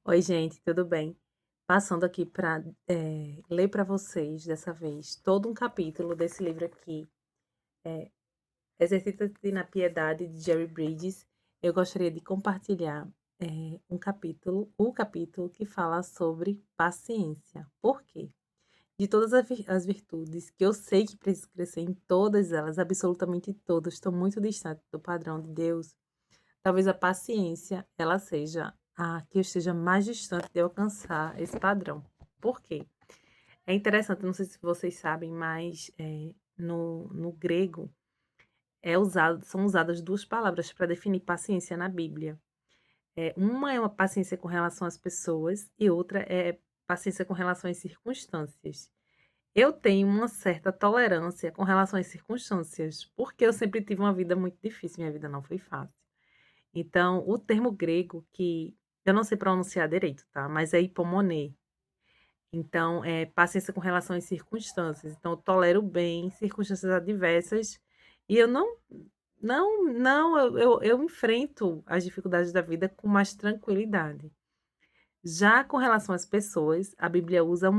Oi, gente, tudo bem? Passando aqui para ler para vocês, dessa vez, todo um capítulo desse livro aqui, Exercita-te na Piedade, de Jerry Bridges. Eu gostaria de compartilhar o capítulo que fala sobre paciência. Por quê? De todas as virtudes, que eu sei que preciso crescer em todas elas, absolutamente todas, estou muito distante do padrão de Deus. Talvez a paciência, ela seja a que eu esteja mais distante de alcançar esse padrão. Por quê? É interessante, não sei se vocês sabem, mas no grego são usadas duas palavras para definir paciência na Bíblia. Uma é uma paciência com relação às pessoas e outra é paciência com relação às circunstâncias. Eu tenho uma certa tolerância com relação às circunstâncias, porque eu sempre tive uma vida muito difícil, minha vida não foi fácil. Então, o termo grego que eu não sei pronunciar direito, tá, mas é hipomoné. Então, é paciência com relação às circunstâncias. Então eu tolero bem circunstâncias adversas e eu não, eu enfrento as dificuldades da vida com mais tranquilidade. Já com relação às pessoas, a Bíblia usa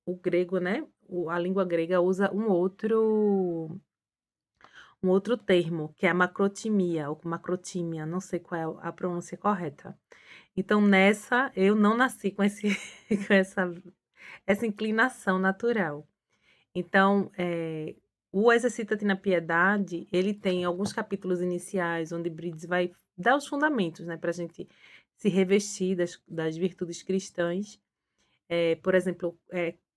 o grego, né, a língua grega usa um outro termo, que é a macrotimia ou macrotímia, não sei qual é a pronúncia correta. Então nessa, eu não nasci com esse com essa inclinação natural. Então, o Exercita-te na Piedade, ele tem alguns capítulos iniciais onde Bridges vai dar os fundamentos, né, pra gente se revestir das virtudes cristãs. Por exemplo,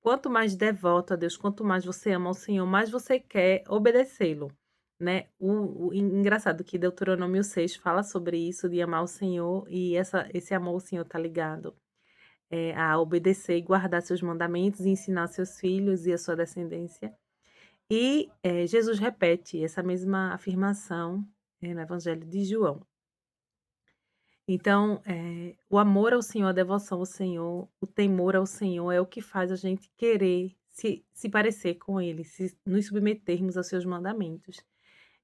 quanto mais devoto a Deus, quanto mais você ama o Senhor, mais você quer obedecê-lo, né. O engraçado que Deuteronômio 6 fala sobre isso, de amar o Senhor, e esse amor ao Senhor tá ligado, a obedecer e guardar seus mandamentos e ensinar seus filhos e a sua descendência. E, Jesus repete essa mesma afirmação, no Evangelho de João. Então, o amor ao Senhor, a devoção ao Senhor, o temor ao Senhor é o que faz a gente querer se parecer com Ele, se nos submetermos aos seus mandamentos.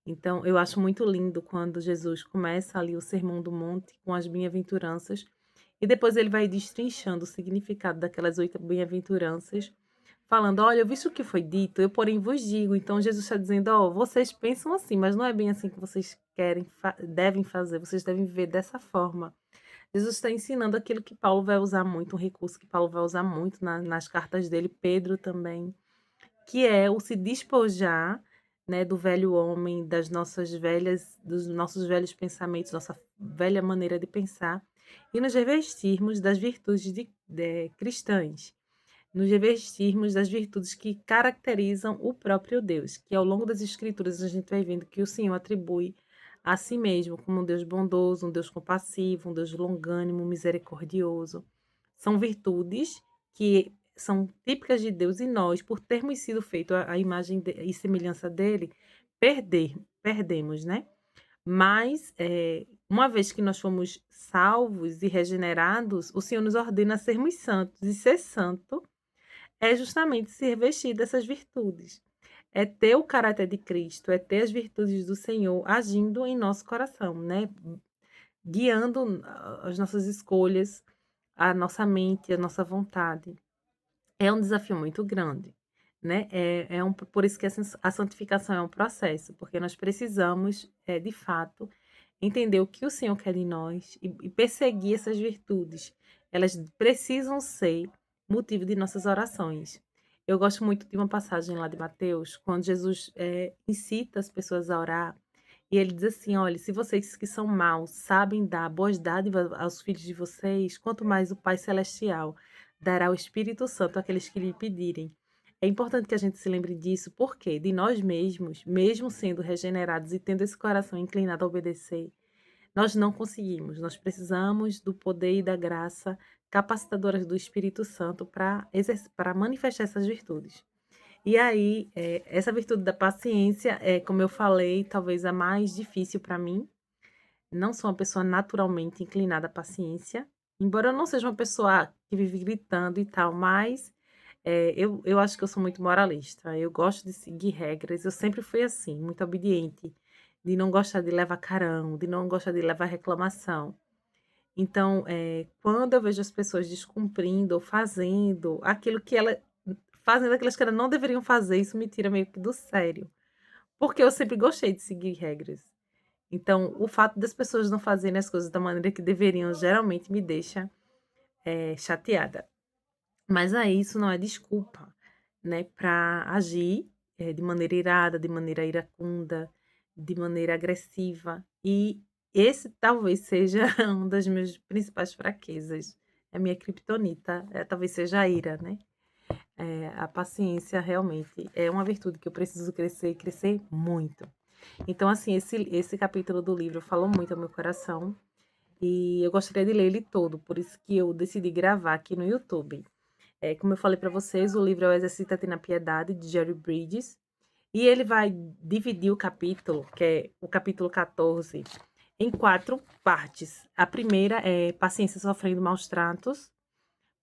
Então, eu acho muito lindo quando Jesus começa ali o Sermão do Monte com as bem-aventuranças, e depois ele vai destrinchando o significado daquelas 8 bem-aventuranças, falando: "Olha, visto o que foi dito, eu porém vos digo". Então Jesus está dizendo: "Ó, vocês pensam assim, mas não é bem assim que vocês devem fazer, vocês devem viver dessa forma". Jesus está ensinando aquilo que Paulo vai usar muito, um recurso que Paulo vai usar muito nas cartas dele, Pedro também, que é o se despojar, né, do velho homem, dos nossos velhos pensamentos, nossa velha maneira de pensar, e nos revestirmos das virtudes cristãs, nos revestirmos das virtudes que caracterizam o próprio Deus, que ao longo das escrituras a gente vai vendo que o Senhor atribui a si mesmo como um Deus bondoso, um Deus compassivo, um Deus longânimo, misericordioso. São virtudes que são típicas de Deus, e nós, por termos sido feito à imagem e semelhança dele, perdemos, né? Mas, uma vez que nós fomos salvos e regenerados, o Senhor nos ordena a sermos santos, e ser santo é justamente se revestir dessas virtudes. É ter o caráter de Cristo, é ter as virtudes do Senhor agindo em nosso coração, né, guiando as nossas escolhas, a nossa mente, a nossa vontade. É um desafio muito grande, né, por isso que a santificação é um processo, porque nós precisamos, de fato, entender o que o Senhor quer de nós e perseguir essas virtudes. Elas precisam ser motivo de nossas orações. Eu gosto muito de uma passagem lá de Mateus, quando Jesus, incita as pessoas a orar, e ele diz assim: "Olha, se vocês que são maus sabem dar boas dádivas aos filhos de vocês, quanto mais o Pai celestial dará o Espírito Santo àqueles que lhe pedirem". É importante que a gente se lembre disso, porque de nós mesmos, mesmo sendo regenerados e tendo esse coração inclinado a obedecer, nós não conseguimos. Nós precisamos do poder e da graça capacitadoras do Espírito Santo para manifestar essas virtudes. E aí, essa virtude da paciência é, como eu falei, talvez a mais difícil para mim. Não sou uma pessoa naturalmente inclinada à paciência, embora eu não seja uma pessoa que vive gritando e tal, mas, eu acho que eu sou muito moralista, eu gosto de seguir regras, eu sempre fui assim, muito obediente, de não gostar de levar carão, de não gostar de levar reclamação. Então, quando eu vejo as pessoas descumprindo ou fazendo aquilo que ela fazendo aquilo que elas não deveriam fazer, isso me tira meio que do sério, porque eu sempre gostei de seguir regras. Então, o fato das pessoas não fazerem as coisas da maneira que deveriam, geralmente me deixa, chateada. Mas aí isso não é desculpa, né, para agir, de maneira irada, de maneira iracunda, de maneira agressiva. E esse talvez seja uma das minhas principais fraquezas, a minha criptonita, talvez seja a ira, né. A paciência realmente é uma virtude que eu preciso crescer e crescer muito. Então, assim, esse capítulo do livro falou muito ao meu coração, e eu gostaria de ler ele todo, por isso que eu decidi gravar aqui no YouTube. Como eu falei para vocês, o livro é O Exercita-te na Piedade, de Jerry Bridges, e ele vai dividir o capítulo, que é o capítulo 14, em 4 partes. A primeira é paciência sofrendo maus tratos,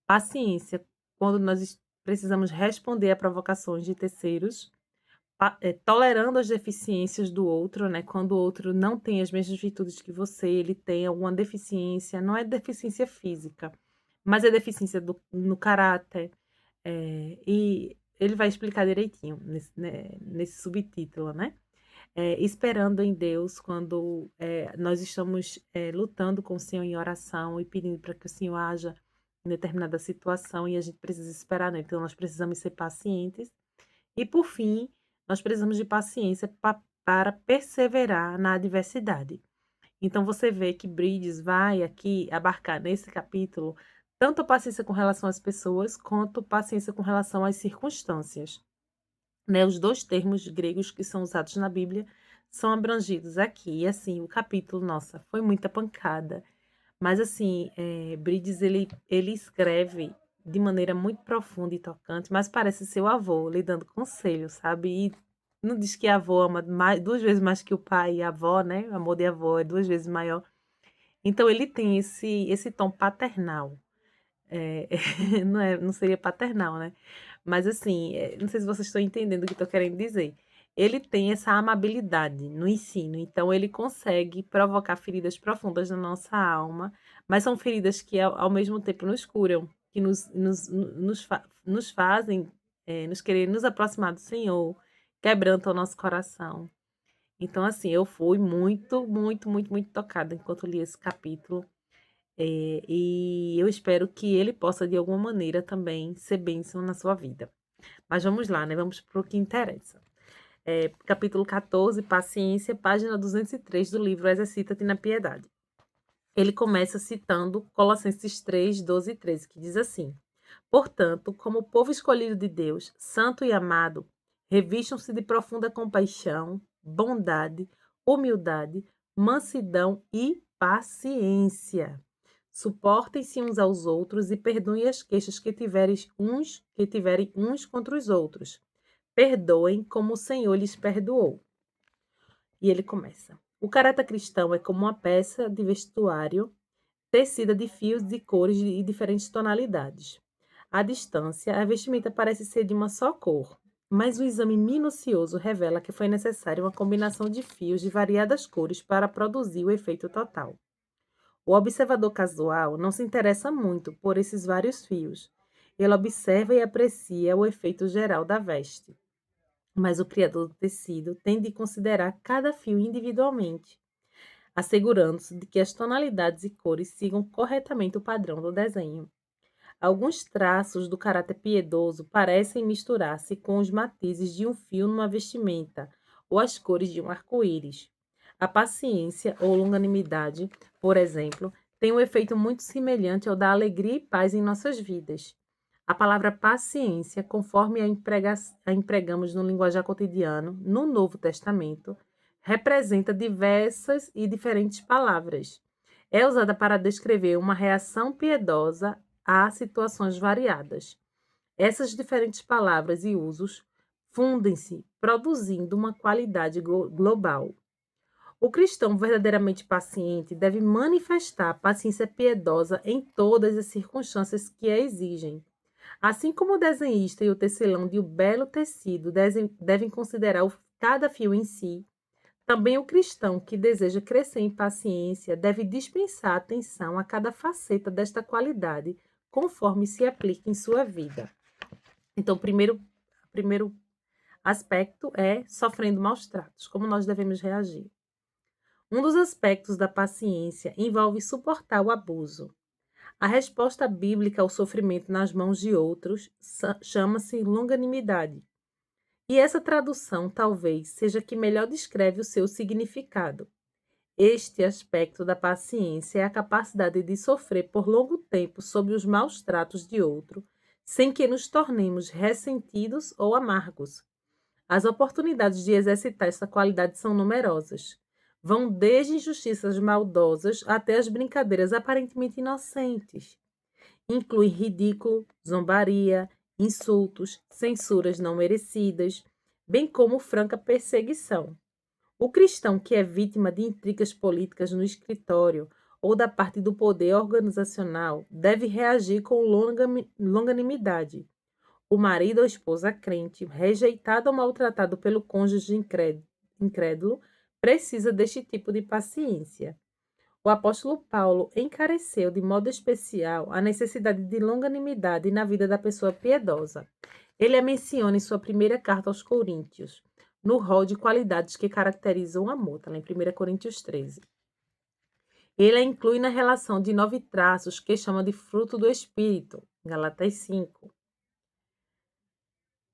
paciência quando nós precisamos responder a provocações de terceiros, tolerando as deficiências do outro, né? Quando o outro não tem as mesmas virtudes que você, ele tem alguma deficiência, não é deficiência física, mas é deficiência no caráter, e ele vai explicar direitinho nesse subtítulo, né? Esperando em Deus quando nós estamos lutando com o Senhor em oração e pedindo para que o Senhor haja em determinada situação e a gente precisa esperar, né? Então nós precisamos ser pacientes. E por fim, nós precisamos de paciência para perseverar na adversidade. Então você vê que Bridges vai aqui abarcar nesse capítulo tanto a paciência com relação às pessoas, quanto paciência com relação às circunstâncias, né? Os 2 termos gregos que são usados na Bíblia são abrangidos aqui. E assim, o capítulo, nossa, foi muita pancada. Mas assim, Bridges ele escreve de maneira muito profunda e tocante, mas parece seu avô lhe dando conselho, sabe. E não diz que a avó ama mais 2 vezes mais que o pai e a avó, né, o amor de avó é 2 vezes maior. Então ele tem esse tom paternal. Eh, não seria paternal, né. Mas assim, não sei se vocês estão entendendo o que estou querendo dizer. Ele tem essa amabilidade no ensino, então ele consegue provocar feridas profundas na nossa alma, mas são feridas que ao mesmo tempo nos curam, que nos fazem, nos querer nos aproximar do Senhor, quebrantam o nosso coração. Então assim, eu fui muito, muito, muito, muito tocada enquanto li esse capítulo. E eu espero que ele possa, de alguma maneira, também ser bênção na sua vida. Mas vamos lá, né? Vamos para o que interessa. Capítulo 14, Paciência, página 203 do livro Exercita-te na Piedade. Ele começa citando Colossenses 3, 12 e 13, que diz assim: Portanto, como povo escolhido de Deus, santo e amado, revistam-se de profunda compaixão, bondade, humildade, mansidão e paciência. Suportem-se uns aos outros e perdoem as queixas que tiverem uns contra os outros. Perdoem como o Senhor lhes perdoou. E ele começa: O caráter cristão é como uma peça de vestuário tecida de fios de cores e diferentes tonalidades. À distância, a vestimenta parece ser de uma só cor, mas um exame minucioso revela que foi necessária uma combinação de fios de variadas cores para produzir o efeito total. O observador casual não se interessa muito por esses vários fios. Ele observa e aprecia o efeito geral da veste. Mas o criador do tecido tem de considerar cada fio individualmente, assegurando-se de que as tonalidades e cores sigam corretamente o padrão do desenho. Alguns traços do caráter piedoso parecem misturar-se com os matizes de um fio numa vestimenta ou as cores de um arco-íris. A paciência ou longanimidade, por exemplo, tem um efeito muito semelhante ao da alegria e paz em nossas vidas. A palavra paciência, conforme a empregamos no linguajar cotidiano, no Novo Testamento, representa diversas e diferentes palavras. É usada para descrever uma reação piedosa a situações variadas. Essas diferentes palavras e usos fundem-se, produzindo uma qualidade global. O cristão verdadeiramente paciente deve manifestar paciência piedosa em todas as circunstâncias que a exigem. Assim como o desenhista e o tecelão de um belo tecido devem considerar cada fio em si, Também o cristão que deseja crescer em paciência deve dispensar atenção a cada faceta desta qualidade, conforme se aplica em sua vida. Então, primeiro aspecto é sofrendo maus tratos, como nós devemos reagir. Um dos aspectos da paciência envolve suportar o abuso. A resposta bíblica ao sofrimento nas mãos de outros chama-se longanimidade. E essa tradução talvez seja a que melhor descreve o seu significado. Este aspecto da paciência é a capacidade de sofrer por longo tempo sob os maus tratos de outro, sem que nos tornemos ressentidos ou amargos. As oportunidades de exercitar essa qualidade são numerosas. Vão desde injustiças maldosas até as brincadeiras aparentemente inocentes. Inclui ridículo, zombaria, insultos, censuras não merecidas, bem como franca perseguição. O cristão que é vítima de intrigas políticas no escritório ou da parte do poder organizacional deve reagir com longanimidade. O marido ou esposa crente, rejeitado ou maltratado pelo cônjuge incrédulo, precisa deste tipo de paciência. O apóstolo Paulo encareceu de modo especial a necessidade de longanimidade na vida da pessoa piedosa. Ele a menciona em sua primeira carta aos Coríntios, no rol de qualidades que caracterizam o amor, está lá em 1 Coríntios 13. Ele a inclui na relação de 9 traços que chama de fruto do Espírito, Galatas 5.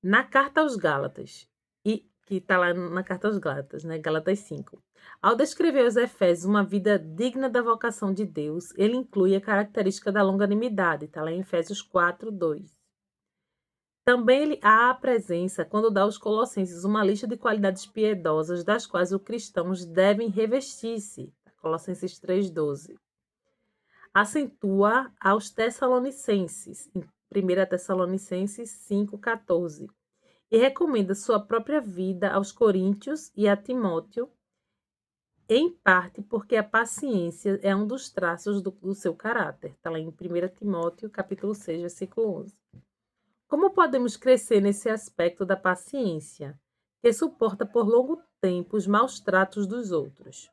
Na carta aos Gálatas, que está lá na carta aos Gálatas, né? Gálatas 5. Ao descrever aos Efésios uma vida digna da vocação de Deus, ele inclui a característica da longanimidade, está lá em Efésios 4, 2. Também ele há a presença quando dá aos Colossenses uma lista de qualidades piedosas das quais os cristãos devem revestir-se, Colossenses 3,12. Acentua aos Tessalonicenses, em 1 Tessalonicenses 5,14. E recomenda sua própria vida aos Coríntios e a Timóteo, em parte porque a paciência é um dos traços do seu caráter. Está lá em 1 Timóteo, capítulo 6, versículo 11. Como podemos crescer nesse aspecto da paciência, que suporta por longo tempo os maus tratos dos outros?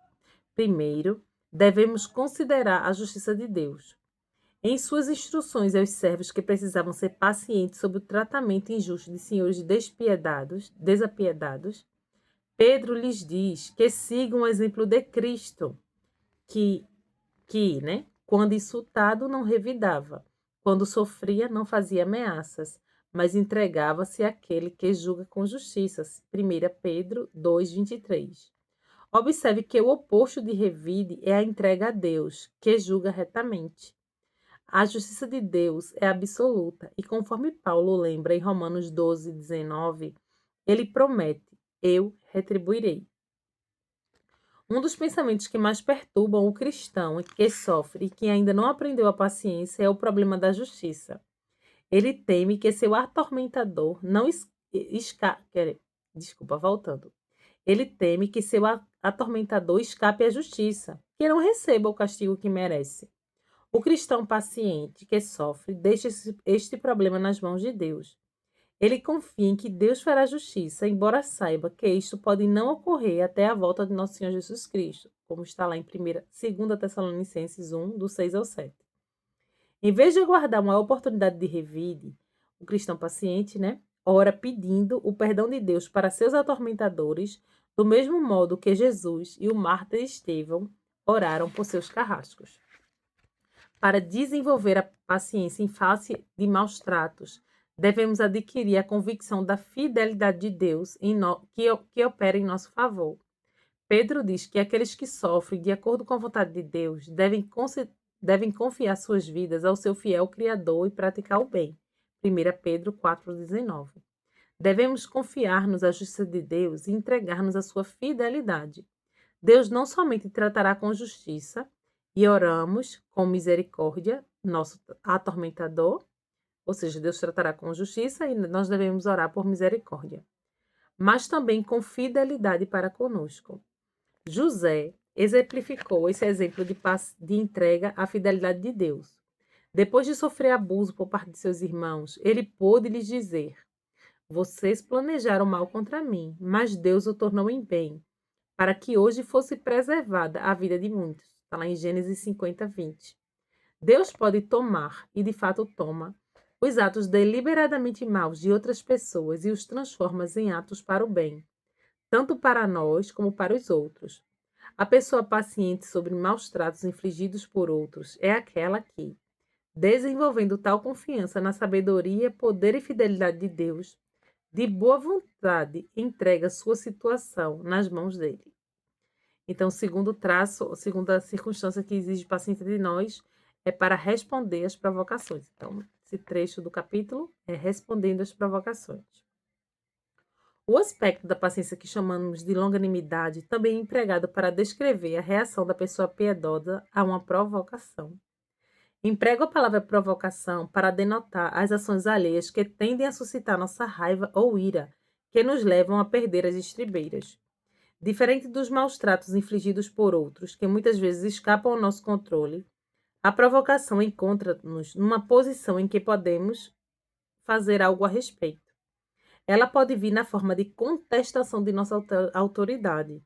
Primeiro, devemos considerar a justiça de Deus. Em suas instruções aos servos que precisavam ser pacientes sobre o tratamento injusto de senhores desapiedados, Pedro lhes diz que sigam o exemplo de Cristo, que quando insultado não revidava, quando sofria não fazia ameaças, mas entregava-se àquele que julga com justiça. 1 Pedro 2,23. Observe que o oposto de revide é a entrega a Deus, que julga retamente. A justiça de Deus é absoluta e, conforme Paulo lembra em Romanos 12, 19, ele promete: eu retribuirei. Um dos pensamentos que mais perturbam o cristão que sofre e que ainda não aprendeu a paciência é o problema da justiça. Ele teme que seu atormentador não Ele teme que seu atormentador escape à justiça, que não receba o castigo que merece. O cristão paciente que sofre deixa este problema nas mãos de Deus. Ele confia em que Deus fará justiça, embora saiba que isto pode não ocorrer até a volta de nosso Senhor Jesus Cristo, como está lá em 2 Tessalonicenses 1, do 6 ao 7. Em vez de aguardar uma oportunidade de revide, o cristão paciente, ora pedindo o perdão de Deus para seus atormentadores, do mesmo modo que Jesus e o mártir Estevão oraram por seus carrascos. Para desenvolver a paciência em face de maus tratos, devemos adquirir a convicção da fidelidade de Deus que opera em nosso favor. Pedro diz que aqueles que sofrem de acordo com a vontade de Deus devem confiar suas vidas ao seu fiel Criador e praticar o bem. 1 Pedro 4,19. Devemos confiar-nos à justiça de Deus e entregar-nos à sua fidelidade. Deus não somente tratará com justiça, e oramos com misericórdia, nosso atormentador, ou seja, Deus tratará com justiça e nós devemos orar por misericórdia, mas também com fidelidade para conosco. José exemplificou esse exemplo de entrega à fidelidade de Deus. Depois de sofrer abuso por parte de seus irmãos, ele pôde lhes dizer: vocês planejaram mal contra mim, mas Deus o tornou em bem, para que hoje fosse preservada a vida de muitos. Está lá em Gênesis 50, 20. Deus pode tomar, e de fato toma, os atos deliberadamente maus de outras pessoas e os transforma em atos para o bem, tanto para nós como para os outros. A pessoa paciente sobre maus tratos infligidos por outros é aquela que, desenvolvendo tal confiança na sabedoria, poder e fidelidade de Deus, de boa vontade entrega sua situação nas mãos dele. Então, o segundo traço, a segunda circunstância que exige paciência de nós é para responder às provocações. Então, esse trecho do capítulo é respondendo às provocações. O aspecto da paciência que chamamos de longanimidade também é empregado para descrever a reação da pessoa piedosa a uma provocação. Emprego a palavra provocação para denotar as ações alheias que tendem a suscitar nossa raiva ou ira, que nos levam a perder as estribeiras. Diferente dos maus tratos infligidos por outros, que muitas vezes escapam ao nosso controle, a provocação encontra-nos numa posição em que podemos fazer algo a respeito. Ela pode vir na forma de contestação de nossa autoridade,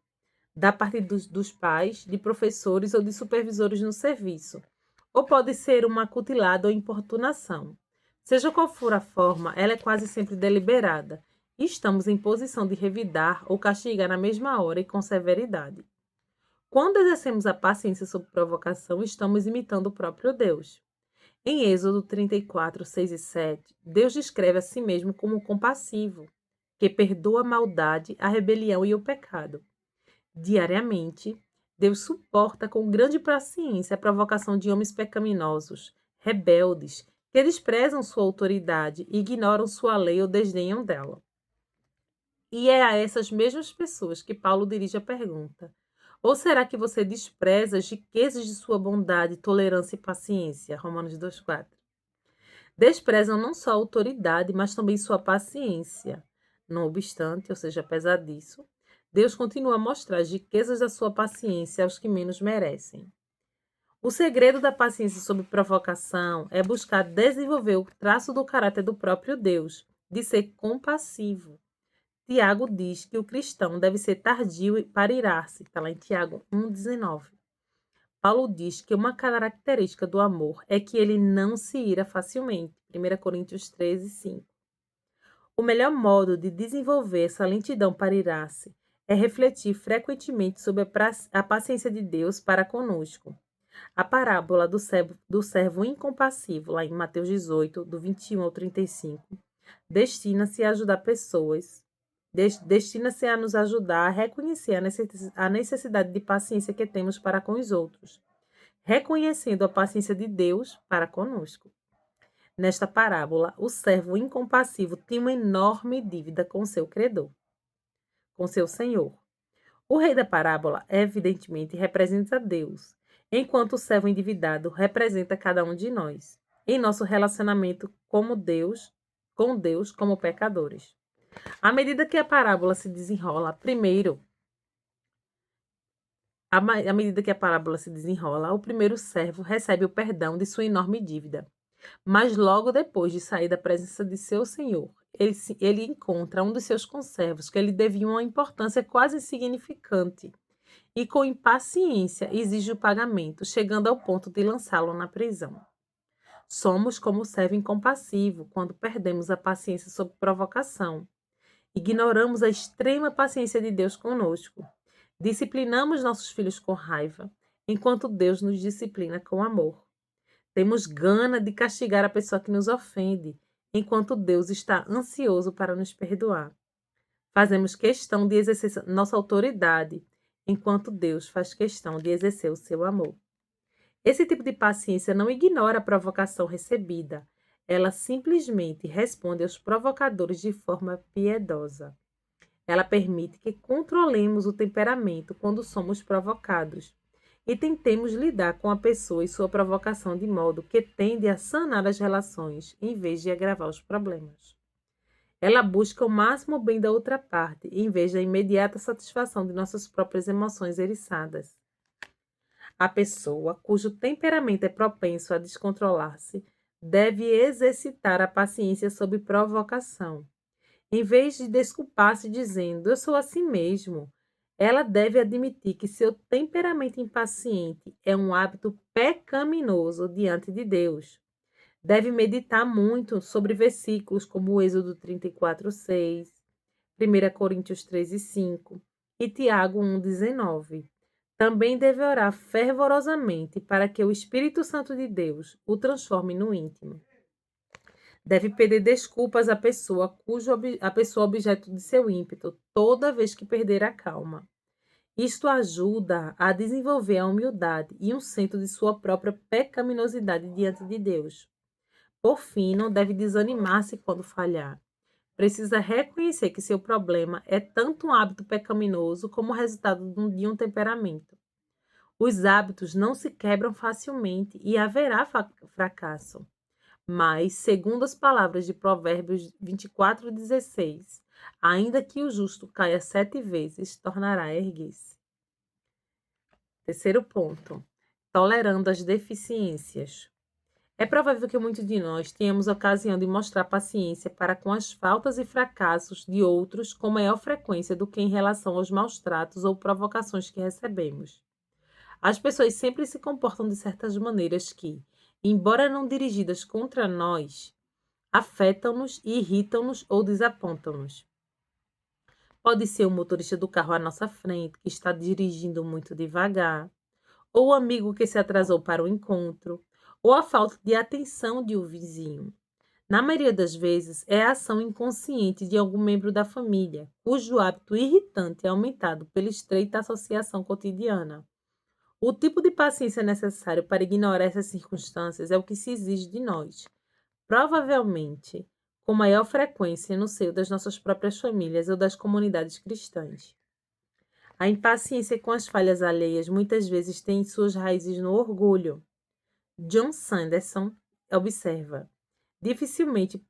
da parte dos pais, de professores ou de supervisores no serviço, ou pode ser uma acutilada ou importunação. Seja qual for a forma, ela é quase sempre deliberada, e estamos em posição de revidar ou castigar na mesma hora e com severidade. Quando exercemos a paciência sob provocação, estamos imitando o próprio Deus. Em Êxodo 34, 6 e 7, Deus descreve a si mesmo como compassivo, que perdoa a maldade, a rebelião e o pecado. Diariamente, Deus suporta com grande paciência a provocação de homens pecaminosos, rebeldes, que desprezam sua autoridade, ignoram sua lei ou desdenham dela. E é a essas mesmas pessoas que Paulo dirige a pergunta: ou será que você despreza as riquezas de sua bondade, tolerância e paciência? Romanos 2,4. Desprezam não só a autoridade, mas também sua paciência. Não obstante, ou seja, apesar disso, Deus continua a mostrar as riquezas da sua paciência aos que menos merecem. O segredo da paciência sob provocação é buscar desenvolver o traço do caráter do próprio Deus, de ser compassivo. Tiago diz que o cristão deve ser tardio para irar-se, está lá em Tiago 1,19. Paulo diz que uma característica do amor é que ele não se ira facilmente, 1 Coríntios 13, 5. O melhor modo de desenvolver essa lentidão para irar-se é refletir frequentemente sobre a paciência de Deus para conosco. A parábola do servo incompassivo, lá em Mateus 18, do 21 ao 35, destina-se a ajudar pessoas, destina-se a nos ajudar a reconhecer a necessidade de paciência que temos para com os outros, reconhecendo a paciência de Deus para conosco. Nesta parábola, o servo incompassivo tinha uma enorme dívida com seu credor, com seu senhor. O rei da parábola, evidentemente, representa Deus, enquanto o servo endividado representa cada um de nós, em nosso relacionamento com Deus como pecadores. À medida que a parábola se desenrola, o primeiro servo recebe o perdão de sua enorme dívida. Mas logo depois de sair da presença de seu senhor, ele encontra um dos seus conservos que lhe devia uma importância quase insignificante e, com impaciência, exige o pagamento, chegando ao ponto de lançá-lo na prisão. Somos como o servo incompassivo quando perdemos a paciência sob provocação. Ignoramos a extrema paciência de Deus conosco. Disciplinamos nossos filhos com raiva, enquanto Deus nos disciplina com amor. Temos gana de castigar a pessoa que nos ofende, enquanto Deus está ansioso para nos perdoar. Fazemos questão de exercer nossa autoridade, enquanto Deus faz questão de exercer o seu amor. Esse tipo de paciência não ignora a provocação recebida, ela simplesmente responde aos provocadores de forma piedosa. Ela permite que controlemos o temperamento quando somos provocados e tentemos lidar com a pessoa e sua provocação de modo que tende a sanar as relações, em vez de agravar os problemas. Ela busca o máximo bem da outra parte, em vez da imediata satisfação de nossas próprias emoções eriçadas. A pessoa cujo temperamento é propenso a descontrolar-se deve exercitar a paciência sob provocação. Em vez de desculpar-se dizendo, eu sou assim mesmo, Ela deve admitir que seu temperamento impaciente é um hábito pecaminoso diante de Deus. Deve meditar muito sobre versículos como o Êxodo 34:6, 1 Coríntios 13:5 e Tiago 1:19. Também deve orar fervorosamente para que o Espírito Santo de Deus o transforme no íntimo. Deve pedir desculpas à pessoa a pessoa objeto de seu ímpeto toda vez que perder a calma. Isto ajuda a desenvolver a humildade e um senso de sua própria pecaminosidade diante de Deus. Por fim, não deve desanimar-se quando falhar. Precisa reconhecer que seu problema é tanto um hábito pecaminoso como o resultado de um temperamento. Os hábitos não se quebram facilmente e haverá fracasso. Mas, segundo as palavras de Provérbios 24:16, ainda que o justo caia 7 vezes, tornará a erguer-se. Terceiro ponto, tolerando as deficiências. É provável que muitos de nós tenhamos ocasião de mostrar paciência para com as faltas e fracassos de outros com maior frequência do que em relação aos maus tratos ou provocações que recebemos. As pessoas sempre se comportam de certas maneiras que, embora não dirigidas contra nós, afetam-nos, irritam-nos ou desapontam-nos. Pode ser o motorista do carro à nossa frente, que está dirigindo muito devagar, ou o amigo que se atrasou para o encontro, ou a falta de atenção de um vizinho. Na maioria das vezes, é a ação inconsciente de algum membro da família, cujo hábito irritante é aumentado pela estreita associação cotidiana. O tipo de paciência necessário para ignorar essas circunstâncias é o que se exige de nós, provavelmente com maior frequência no seio das nossas próprias famílias ou das comunidades cristãs. A impaciência com as falhas alheias muitas vezes tem suas raízes no orgulho. John Sanderson observa: dificilmente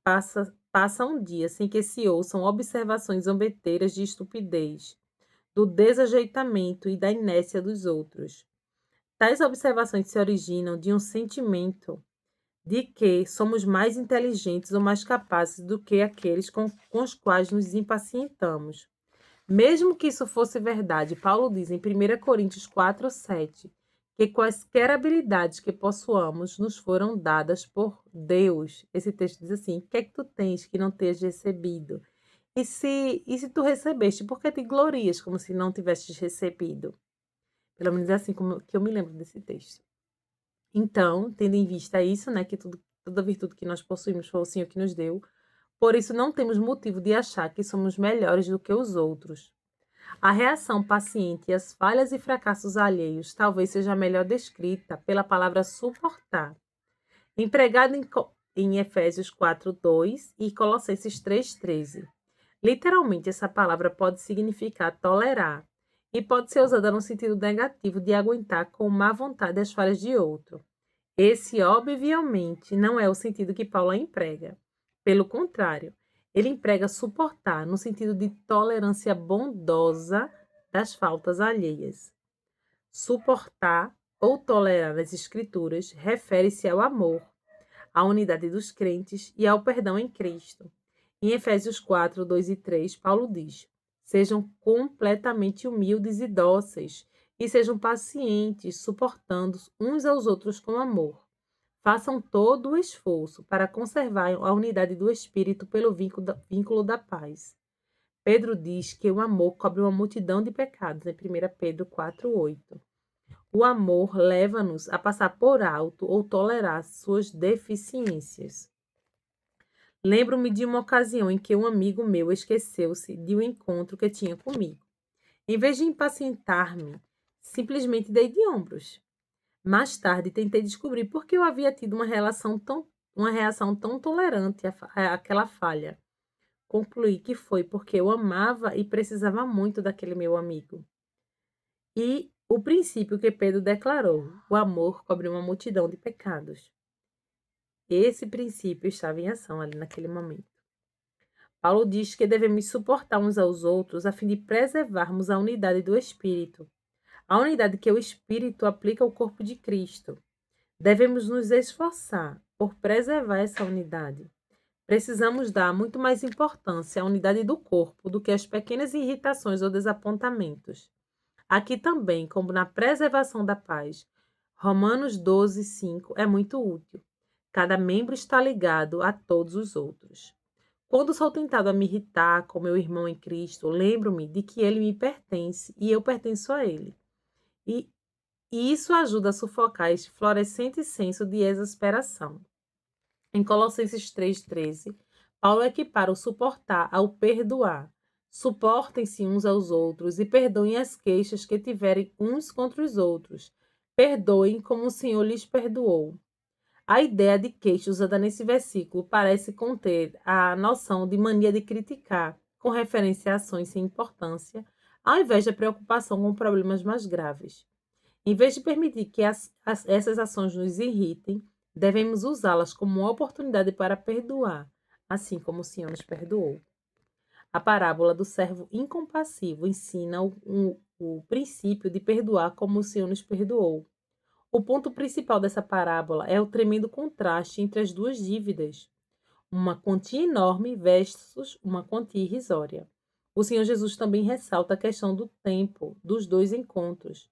passa um dia sem que se ouçam observações zombeteiras de estupidez, do desajeitamento e da inércia dos outros. Tais observações se originam de um sentimento de que somos mais inteligentes ou mais capazes do que aqueles com os quais nos impacientamos. Mesmo que isso fosse verdade, Paulo diz em 1 Coríntios 4:7 que quaisquer habilidades que possuamos nos foram dadas por Deus. Esse texto diz assim: o que é que tu tens que não tenhas recebido? E se tu recebeste, por que te glorias como se não tivesses recebido? Pelo menos é assim como que eu me lembro desse texto. Então, tendo em vista isso, né, que toda virtude que nós possuímos foi o Senhor que nos deu, por isso não temos motivo de achar que somos melhores do que os outros. A reação paciente às falhas e fracassos alheios talvez seja melhor descrita pela palavra suportar, empregada em Efésios 4:2 e Colossenses 3:13. Literalmente, essa palavra pode significar tolerar e pode ser usada no sentido negativo de aguentar com má vontade as falhas de outro. Esse, obviamente, não é o sentido que Paulo emprega. Pelo contrário, ele emprega suportar no sentido de tolerância bondosa das faltas alheias. Suportar ou tolerar as Escrituras refere-se ao amor, à unidade dos crentes e ao perdão em Cristo. Em Efésios 4:2 e 3, Paulo diz: sejam completamente humildes e dóceis, e sejam pacientes, suportando uns aos outros com amor. Façam todo o esforço para conservar a unidade do Espírito pelo vínculo da paz. Pedro diz que o amor cobre uma multidão de pecados, em 1 Pedro 4:8. O amor leva-nos a passar por alto ou tolerar suas deficiências. Lembro-me de uma ocasião em que um amigo meu esqueceu-se de um encontro que tinha comigo. Em vez de impacientar-me, simplesmente dei de ombros. Mais tarde, tentei descobrir por que eu havia tido uma reação tão tolerante àquela falha. Concluí que foi porque eu amava e precisava muito daquele meu amigo. E o princípio que Pedro declarou: o amor cobre uma multidão de pecados. Esse princípio estava em ação ali naquele momento. Paulo diz que devemos suportar uns aos outros a fim de preservarmos a unidade do Espírito, a unidade que o Espírito aplica ao corpo de Cristo. Devemos nos esforçar por preservar essa unidade. Precisamos dar muito mais importância à unidade do corpo do que às pequenas irritações ou desapontamentos. Aqui também, como na preservação da paz, Romanos 12, 5 é muito útil. Cada membro está ligado a todos os outros. Quando sou tentado a me irritar com meu irmão em Cristo, lembro-me de que ele me pertence e eu pertenço a ele. E, e isso ajuda a sufocar este florescente senso de exasperação. Em Colossenses 3,13, Paulo equipara o suportar ao perdoar. Suportem-se uns aos outros e perdoem as queixas que tiverem uns contra os outros. Perdoem como o Senhor lhes perdoou. A ideia de queixa usada nesse versículo parece conter a noção de mania de criticar, com referência a ações sem importância, ao invés da preocupação com problemas mais graves. Em vez de permitir que essas ações nos irritem, devemos usá-las como uma oportunidade para perdoar, assim como o Senhor nos perdoou. A parábola do servo incompassivo ensina o princípio de perdoar como o Senhor nos perdoou. O ponto principal dessa parábola é o tremendo contraste entre as duas dívidas, uma quantia enorme versus uma quantia irrisória. O Senhor Jesus também ressalta a questão do tempo dos dois encontros.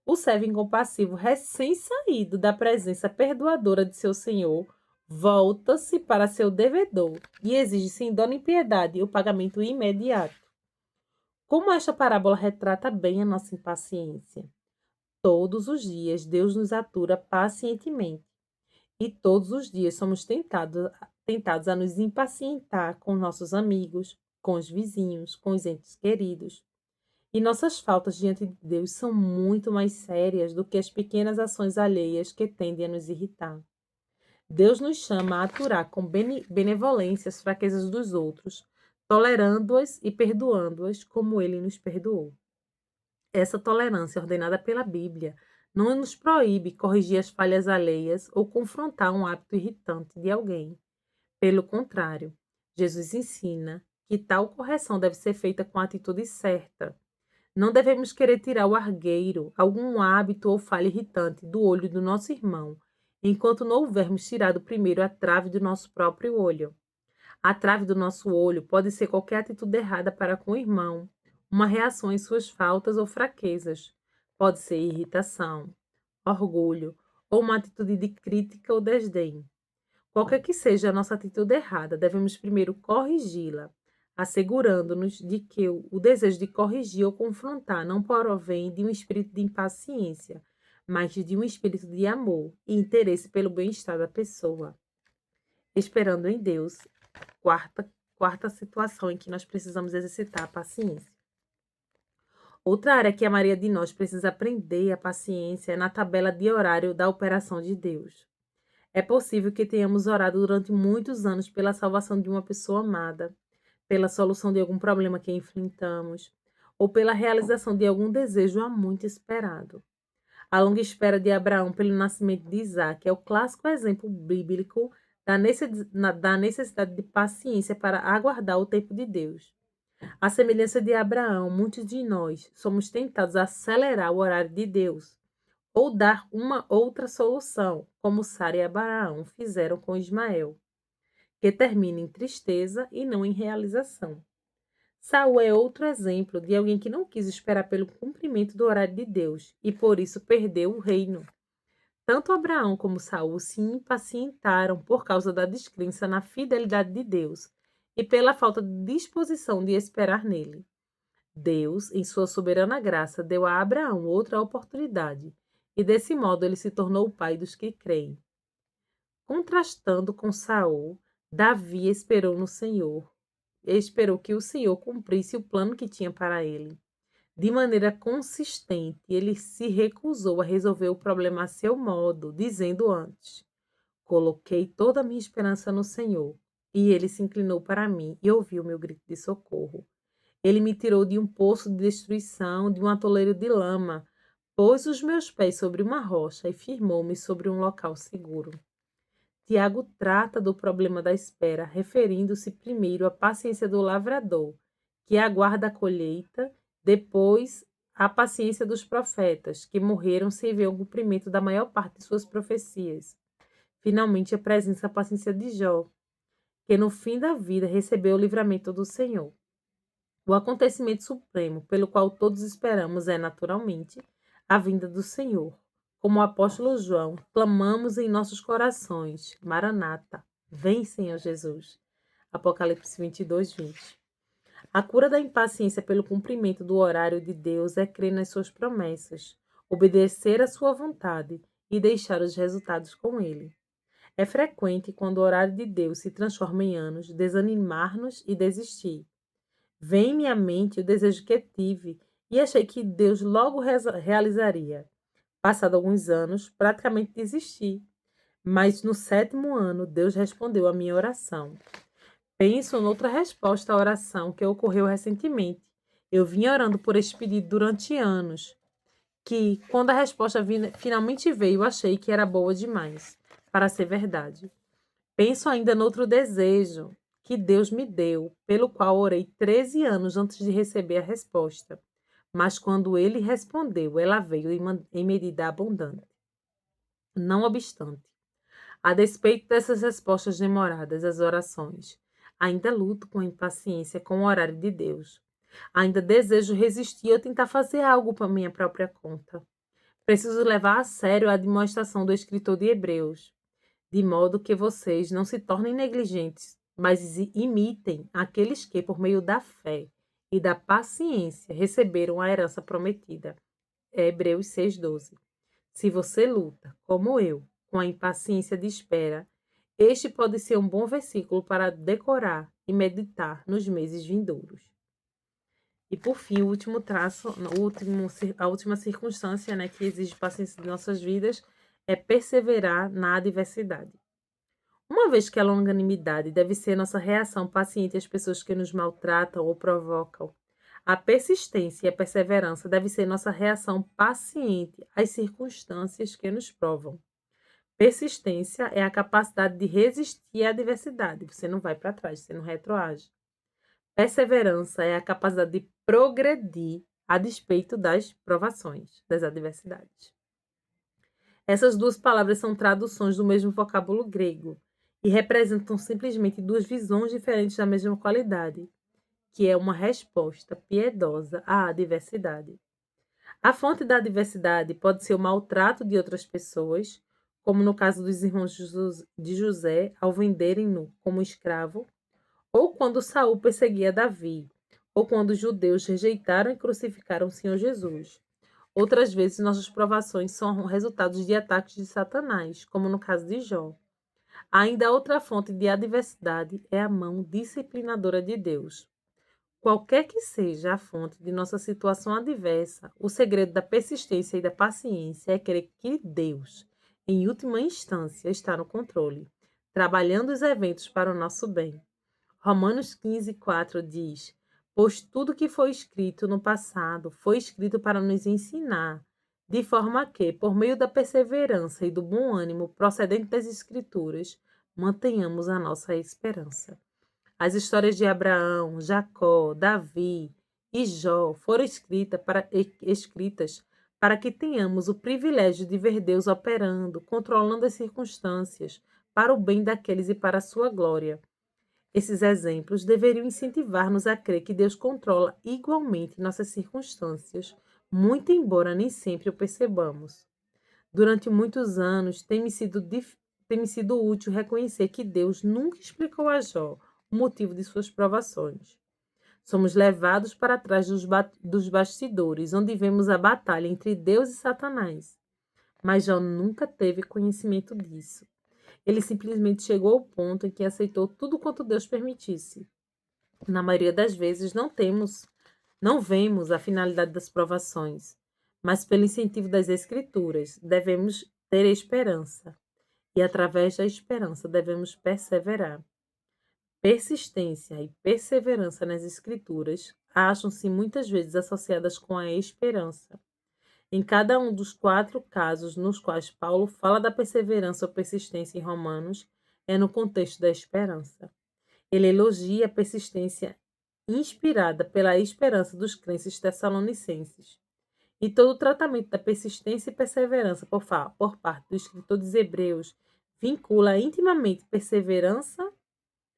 O servo incompassivo, recém-saído da presença perdoadora de seu senhor, volta-se para seu devedor e exige, sem dó nem piedade, o pagamento imediato. Como esta parábola retrata bem a nossa impaciência? Todos os dias Deus nos atura pacientemente e todos os dias somos tentados a nos impacientar com nossos amigos, com os vizinhos, com os entes queridos. E nossas faltas diante de Deus são muito mais sérias do que as pequenas ações alheias que tendem a nos irritar. Deus nos chama a aturar com benevolência as fraquezas dos outros, tolerando-as e perdoando-as como Ele nos perdoou. Essa tolerância ordenada pela Bíblia não nos proíbe corrigir as falhas alheias ou confrontar um hábito irritante de alguém. Pelo contrário, Jesus ensina que tal correção deve ser feita com a atitude certa. Não devemos querer tirar o argueiro, algum hábito ou falha irritante do olho do nosso irmão, enquanto não houvermos tirado primeiro a trave do nosso próprio olho. A trave do nosso olho pode ser qualquer atitude errada para com o irmão, uma reação às suas faltas ou fraquezas. Pode ser irritação, orgulho ou uma atitude de crítica ou desdém. Qualquer que seja a nossa atitude errada, devemos primeiro corrigi-la, assegurando-nos de que o desejo de corrigir ou confrontar não provém de um espírito de impaciência, mas de um espírito de amor e interesse pelo bem-estar da pessoa. Esperando em Deus, quarta situação em que nós precisamos exercitar a paciência. Outra área que a maioria de nós precisa aprender a paciência é na tabela de horário da operação de Deus. É possível que tenhamos orado durante muitos anos pela salvação de uma pessoa amada, pela solução de algum problema que enfrentamos, ou pela realização de algum desejo há muito esperado. A longa espera de Abraão pelo nascimento de Isaac é o clássico exemplo bíblico da necessidade de paciência para aguardar o tempo de Deus. À semelhança de Abraão, muitos de nós somos tentados a acelerar o horário de Deus, ou dar uma outra solução, como Sara e Abraão fizeram com Ismael, que termina em tristeza e não em realização. Saul é outro exemplo de alguém que não quis esperar pelo cumprimento do horário de Deus e por isso perdeu o reino. Tanto Abraão como Saul se impacientaram por causa da descrença na fidelidade de Deus e pela falta de disposição de esperar nele. Deus, em sua soberana graça, deu a Abraão outra oportunidade, e desse modo ele se tornou o pai dos que creem. Contrastando com Saul, Davi esperou no Senhor, e esperou que o Senhor cumprisse o plano que tinha para ele. De maneira consistente, ele se recusou a resolver o problema a seu modo, dizendo antes: coloquei toda a minha esperança no Senhor, e ele se inclinou para mim e ouviu meu grito de socorro. Ele me tirou de um poço de destruição, de um atoleiro de lama, pôs os meus pés sobre uma rocha e firmou-me sobre um local seguro. Tiago trata do problema da espera, referindo-se primeiro à paciência do lavrador, que aguarda a colheita, depois à paciência dos profetas, que morreram sem ver o cumprimento da maior parte de suas profecias. Finalmente, apresenta a paciência de Jó, que no fim da vida recebeu o livramento do Senhor. O acontecimento supremo pelo qual todos esperamos é, naturalmente, a vinda do Senhor. Como o apóstolo João, clamamos em nossos corações: Maranata, vem, Senhor Jesus. Apocalipse 22, 20. A cura da impaciência pelo cumprimento do horário de Deus é crer nas suas promessas, obedecer à sua vontade e deixar os resultados com ele. É frequente, quando o horário de Deus se transforma em anos, desanimar-nos e desistir. Vem-me à mente o desejo que tive e achei que Deus logo realizaria. Passado alguns anos, praticamente desisti, mas no 7º ano Deus respondeu à minha oração. Penso noutra resposta à oração que ocorreu recentemente. Eu vinha orando por este pedido durante anos, que, quando a resposta finalmente veio, achei que era boa demais para ser verdade. Penso ainda noutro desejo que Deus me deu, pelo qual orei 13 anos antes de receber a resposta. Mas quando ele respondeu, ela veio em medida abundante. Não obstante, a despeito dessas respostas demoradas às orações, ainda luto com impaciência com o horário de Deus. Ainda desejo resistir ou tentar fazer algo para minha própria conta. Preciso levar a sério a demonstração do escritor de Hebreus, de modo que vocês não se tornem negligentes, mas imitem aqueles que, por meio da fé e da paciência, receberam a herança prometida. Hebreus 6,12. Se você luta, como eu, com a impaciência de espera, este pode ser um bom versículo para decorar e meditar nos meses vindouros. E por fim, o último traço, a última circunstância, né, que exige paciência de nossas vidas é perseverar na adversidade. Uma vez que a longanimidade deve ser nossa reação paciente às pessoas que nos maltratam ou provocam, a persistência e a perseverança deve ser nossa reação paciente às circunstâncias que nos provam. Persistência é a capacidade de resistir à adversidade. Você não vai para trás, você não retroage. Perseverança é a capacidade de progredir a despeito das provações, das adversidades. Essas duas palavras são traduções do mesmo vocábulo grego e representam simplesmente duas visões diferentes da mesma qualidade, que é uma resposta piedosa à adversidade. A fonte da adversidade pode ser o maltrato de outras pessoas, como no caso dos irmãos de José ao venderem-no como escravo, ou quando Saul perseguia Davi, ou quando os judeus rejeitaram e crucificaram o Senhor Jesus. Outras vezes, nossas provações são resultados de ataques de Satanás, como no caso de Jó. Ainda outra fonte de adversidade é a mão disciplinadora de Deus. Qualquer que seja a fonte de nossa situação adversa, o segredo da persistência e da paciência é crer que Deus, em última instância, está no controle, trabalhando os eventos para o nosso bem. Romanos 15:4 diz: pois tudo que foi escrito no passado foi escrito para nos ensinar, de forma que, por meio da perseverança e do bom ânimo procedente das Escrituras, mantenhamos a nossa esperança. As histórias de Abraão, Jacó, Davi e Jó foram escritas para que tenhamos o privilégio de ver Deus operando, controlando as circunstâncias, para o bem daqueles e para a sua glória. Esses exemplos deveriam incentivar-nos a crer que Deus controla igualmente nossas circunstâncias, muito embora nem sempre o percebamos. Durante muitos anos, tem me sido útil reconhecer que Deus nunca explicou a Jó o motivo de suas provações. Somos levados para trás dos bastidores, onde vemos a batalha entre Deus e Satanás. Mas Jó nunca teve conhecimento disso. Ele simplesmente chegou ao ponto em que aceitou tudo quanto Deus permitisse. Na maioria das vezes, não vemos a finalidade das provações, mas pelo incentivo das Escrituras, devemos ter esperança. E através da esperança devemos perseverar. Persistência e perseverança nas Escrituras acham-se muitas vezes associadas com a esperança. Em cada um dos 4 casos nos quais Paulo fala da perseverança ou persistência em Romanos, é no contexto da esperança. Ele elogia a persistência inspirada pela esperança dos crentes tessalonicenses. E todo o tratamento da persistência e perseverança por parte do escritor dos Hebreus vincula intimamente perseverança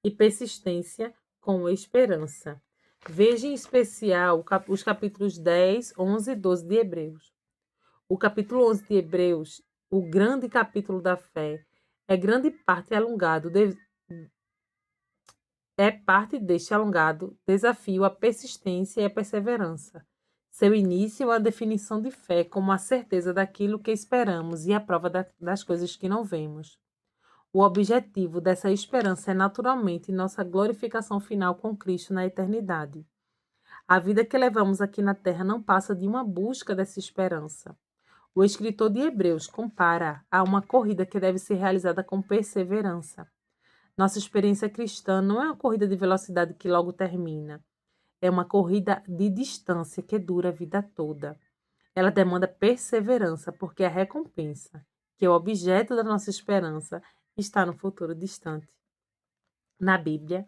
e persistência com esperança. Veja em especial os capítulos 10, 11 e 12 de Hebreus. O capítulo 11 de Hebreus, o grande capítulo da fé, é grande parte alongado, é parte deste alongado desafio a persistência e a perseverança. Seu início é a definição de fé como a certeza daquilo que esperamos e a prova das coisas que não vemos. O objetivo dessa esperança é naturalmente nossa glorificação final com Cristo na eternidade. A vida que levamos aqui na Terra não passa de uma busca dessa esperança. O escritor de Hebreus compara a uma corrida que deve ser realizada com perseverança. Nossa experiência cristã não é uma corrida de velocidade que logo termina. É uma corrida de distância que dura a vida toda. Ela demanda perseverança, porque a recompensa, que é o objeto da nossa esperança, está no futuro distante. Na Bíblia,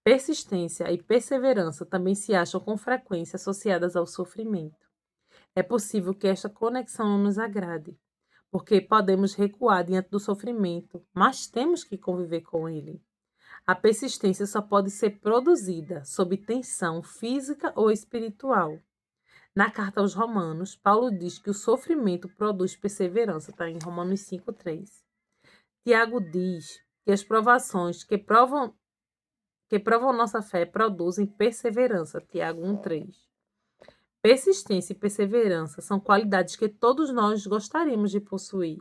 persistência e perseverança também se acham com frequência associadas ao sofrimento. É possível que esta conexão não nos agrade, porque podemos recuar diante do sofrimento, mas temos que conviver com ele. A persistência só pode ser produzida sob tensão física ou espiritual. Na carta aos Romanos, Paulo diz que o sofrimento produz perseverança, está em Romanos 5:3. Tiago diz que as provações que provam nossa fé produzem perseverança, Tiago 1:3. Persistência e perseverança são qualidades que todos nós gostaríamos de possuir,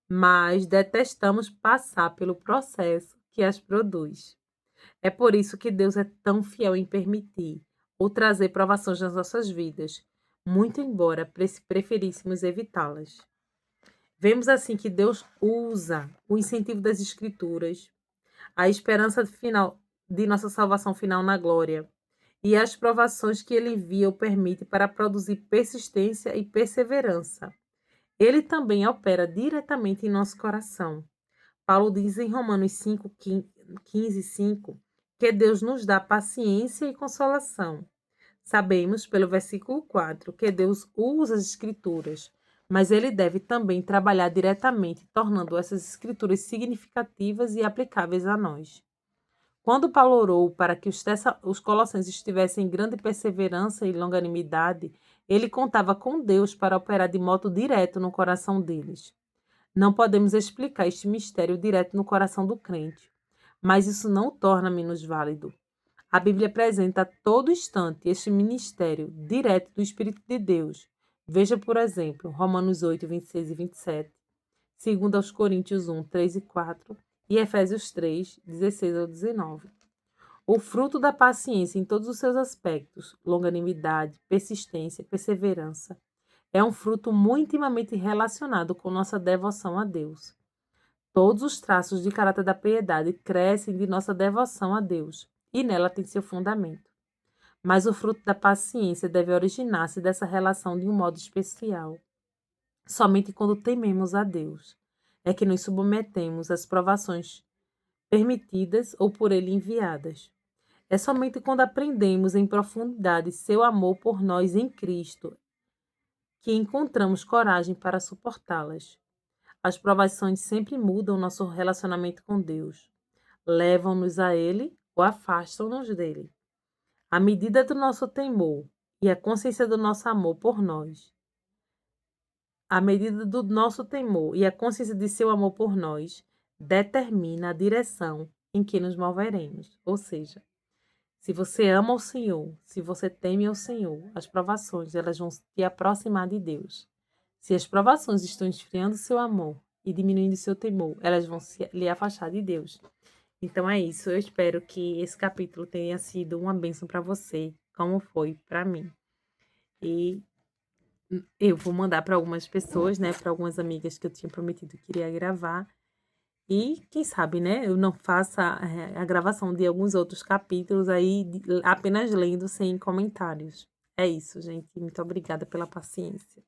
mas detestamos passar pelo processo que as produz. É por isso que Deus é tão fiel em permitir ou trazer provações nas nossas vidas, muito embora preferíssemos evitá-las. Vemos assim que Deus usa o incentivo das Escrituras, a esperança final de nossa salvação final na glória e as provações que ele envia ou permite para produzir persistência e perseverança. Ele também opera diretamente em nosso coração. Paulo diz em Romanos 5:15, que Deus nos dá paciência e consolação. Sabemos, pelo versículo 4, que Deus usa as Escrituras, mas ele deve também trabalhar diretamente, tornando essas Escrituras significativas e aplicáveis a nós. Quando Paulo orou para que os colossenses estivessem em grande perseverança e longanimidade, ele contava com Deus para operar de modo direto no coração deles. Não podemos explicar este mistério direto no coração do crente, mas isso não o torna menos válido. A Bíblia apresenta a todo instante este ministério direto do Espírito de Deus. Veja, por exemplo, Romanos 8, 26 e 27, 2 Coríntios 1, 3 e 4 e Efésios 3, 16 ao 19. O fruto da paciência em todos os seus aspectos, longanimidade, persistência, perseverança, é um fruto muito intimamente relacionado com nossa devoção a Deus. Todos os traços de caráter da piedade crescem de nossa devoção a Deus, e nela tem seu fundamento. Mas o fruto da paciência deve originar-se dessa relação de um modo especial. Somente quando tememos a Deus é que nos submetemos às provações permitidas ou por Ele enviadas. É somente quando aprendemos em profundidade seu amor por nós em Cristo que encontramos coragem para suportá-las. As provações sempre mudam nosso relacionamento com Deus, levam-nos a Ele ou afastam-nos dele. A medida do nosso temor e a consciência do nosso amor por nós, a medida do nosso temor e a consciência de seu amor por nós, determina a direção em que nos moveremos. Ou seja, se você ama o Senhor, se você teme ao Senhor, as provações elas vão te aproximar de Deus. Se as provações estão esfriando seu amor e diminuindo seu temor, elas vão lhe afastar de Deus. Então é isso. Eu espero que esse capítulo tenha sido uma bênção para você, como foi para mim. E eu vou mandar para algumas pessoas, né, para algumas amigas que eu tinha prometido que iria gravar. E quem sabe, né, eu não faça a gravação de alguns outros capítulos aí, apenas lendo sem comentários. É isso, gente. Muito obrigada pela paciência.